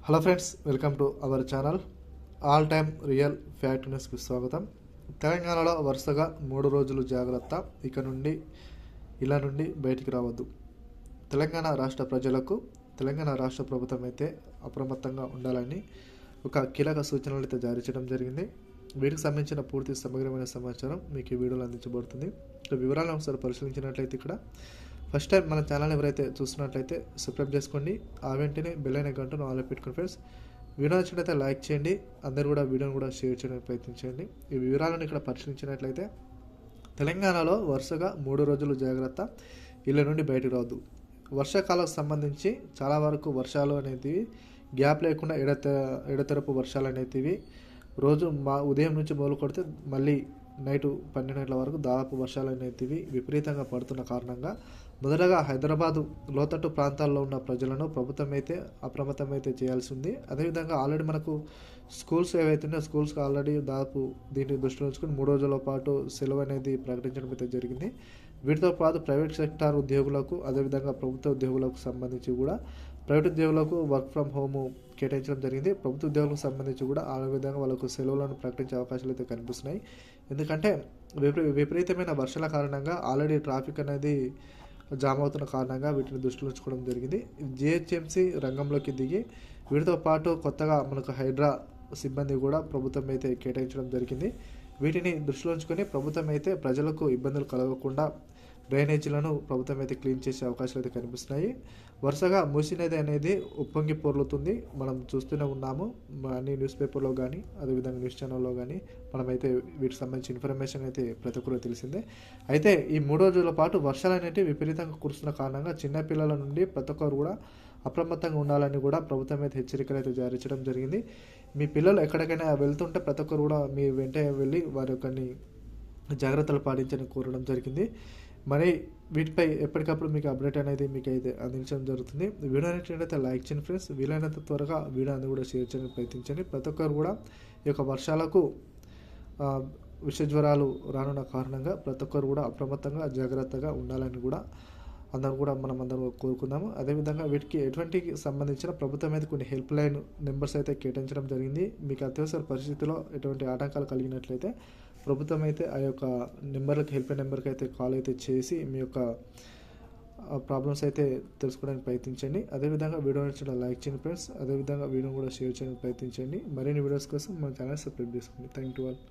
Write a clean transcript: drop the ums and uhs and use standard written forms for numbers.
Hello friends, welcome to our channel. All time real fact న్యూస్కి స్వాగతం. తెలంగాణలో వరుసగా 3 రోజులు జాగ్రత్త, ఇక నుండి ఇలా నుండి బయటికి రావద్దు. తెలంగాణ రాష్ట్ర ప్రజలకు తెలంగాణ రాష్ట్ర ప్రభుత్వం అయితే అప్రమత్తంగా ఉండాలని ఒక కీలక సూచనలు అయితే జారీ చేయడం జరిగింది. వీటికి సంబంధించిన పూర్తి సమగ్రమైన సమాచారం మీకు ఈ వీడియోలో అందించబడుతుంది. వివరాలను ఒకసారి పరిశీలించినట్లయితే ఇక్కడ ఫస్ట్ టైం మన ఛానల్ ఎవరైతే చూస్తున్నట్లయితే సబ్స్క్రైబ్ చేసుకోండి. ఆ వెంటనే బెల్ అయిన గంటను ఆన్లో పెట్టుకుని ఫ్రెండ్స్. వీడియో నచ్చినట్లయితే లైక్ చేయండి. అందరూ కూడా వీడియోని కూడా షేర్ చేయడానికి ప్రయత్నించండి. ఈ వివరాలను ఇక్కడ పరిశీలించినట్లయితే తెలంగాణలో వరుసగా 3 రోజులు జాగ్రత్త, ఇళ్ళ నుండి బయటకు రావద్దు. వర్షాకాలకు సంబంధించి చాలా వరకు వర్షాలు అనేటివి గ్యాప్ లేకుండా ఎడతెరపు వర్షాలు అనేటివి రోజు ఉదయం నుంచి మొదలు కొడితే మళ్ళీ నైటు 12 గంటల వరకు దాదాపు వర్షాలు అనేటివి విపరీతంగా పడుతున్న కారణంగా మొదటగా హైదరాబాదు లోతట్టు ప్రాంతాల్లో ఉన్న ప్రజలను ప్రభుత్వం అయితే అప్రమత్తమైతే చేయాల్సి ఉంది. అదేవిధంగా ఆల్రెడీ మనకు స్కూల్స్ ఏవైతే ఉన్నాయో స్కూల్స్కి ఆల్రెడీ దాదాపు దీన్ని దృష్టిలో ఉంచుకొని 3 రోజుల పాటు సెలవు అనేది ప్రకటించడం అయితే జరిగింది. వీటితో పాటు ప్రైవేట్ సెక్టార్ ఉద్యోగులకు అదేవిధంగా ప్రభుత్వ ఉద్యోగులకు సంబంధించి కూడా ప్రైవేట్ ఉద్యోగులకు వర్క్ ఫ్రమ్ హోమ్ కేటాయించడం జరిగింది. ప్రభుత్వ ఉద్యోగులకు సంబంధించి కూడా ఆ విధంగా వాళ్ళకు సెలవులను ప్రకటించే అవకాశాలు అయితే కనిపిస్తున్నాయి. ఎందుకంటే విపరీతమైన వర్షాల కారణంగా ఆల్రెడీ ట్రాఫిక్ అనేది జామ్ అవుతున్న కారణంగా వీటిని దృష్టిలో ఉంచుకోవడం జరిగింది. జిహెచ్ఎంసీ రంగంలోకి దిగి వీటితో పాటు కొత్తగా మనకు హైడ్రా సిబ్బంది కూడా ప్రభుత్వం అయితే కేటాయించడం జరిగింది. వీటిని దృష్టిలో ఉంచుకొని ప్రభుత్వం అయితే ప్రజలకు ఇబ్బందులు కలగకుండా డ్రైనేజీలను ప్రభుత్వం అయితే క్లీన్ చేసే అవకాశాలు అయితే కనిపిస్తున్నాయి. వరుసగా మూసీ నది అనేది ఉప్పొంగి పొర్లుతుంది. మనం చూస్తూనే ఉన్నాము. అన్ని న్యూస్ పేపర్లో కానీ అదేవిధంగా న్యూస్ ఛానల్లో కానీ మనమైతే వీటికి సంబంధించిన ఇన్ఫర్మేషన్ అయితే ప్రతి ఒక్కరు తెలిసిందే. అయితే ఈ 3 రోజుల పాటు వర్షాలు అనేవి విపరీతంగా కురుస్తున్న కారణంగా చిన్నపిల్లల నుండి ప్రతి ఒక్కరు కూడా అప్రమత్తంగా ఉండాలని కూడా ప్రభుత్వం అయితే హెచ్చరికలు అయితే జారీ చేయడం జరిగింది. మీ పిల్లలు ఎక్కడికైనా వెళ్తుంటే ప్రతి ఒక్కరు కూడా మీ వెంటనే వెళ్ళి వారి యొక్క జాగ్రత్తలు పాటించని కోరడం జరిగింది. మరి వీటిపై ఎప్పటికప్పుడు మీకు అప్డేట్ అనేది మీకు అయితే అందించడం జరుగుతుంది. వీడియో అయితే లైక్ చేయండి ఫ్రెండ్స్. వీలైనంత త్వరగా వీడియో అనేది కూడా షేర్ చేయడానికి ప్రయత్నించండి. ప్రతి ఒక్కరు కూడా ఈ యొక్క వర్షాలకు విష జ్వరాలు రానున్న కారణంగా ప్రతి ఒక్కరు కూడా అప్రమత్తంగా జాగ్రత్తగా ఉండాలని కూడా అందరం కూడా మనం అందరం కోరుకుందాము. అదేవిధంగా వీటికి ఎటువంటి సంబంధించిన ప్రభుత్వం అయితే కొన్ని హెల్ప్ లైన్ నెంబర్స్ అయితే కేటాయించడం జరిగింది. మీకు అత్యవసర పరిస్థితిలో ఎటువంటి ఆటంకాలు కలిగినట్లయితే ప్రభుత్వం అయితే ఆ యొక్క నెంబర్కి హెల్ప్ లైన్ నెంబర్కి అయితే కాల్ అయితే చేసి మీ యొక్క ప్రాబ్లమ్స్ అయితే తెలుసుకోవడానికి ప్రయత్నించండి. అదేవిధంగా వీడియో నచ్చినట్లయితే లైక్ చేయండి ఫ్రెండ్స్. అదేవిధంగా వీడియోని కూడా షేర్ చేయడానికి ప్రయత్నించండి. మరిన్ని వీడియోస్ కోసం మన ఛానల్ సబ్స్క్రైబ్ చేసుకోండి. Thank you all.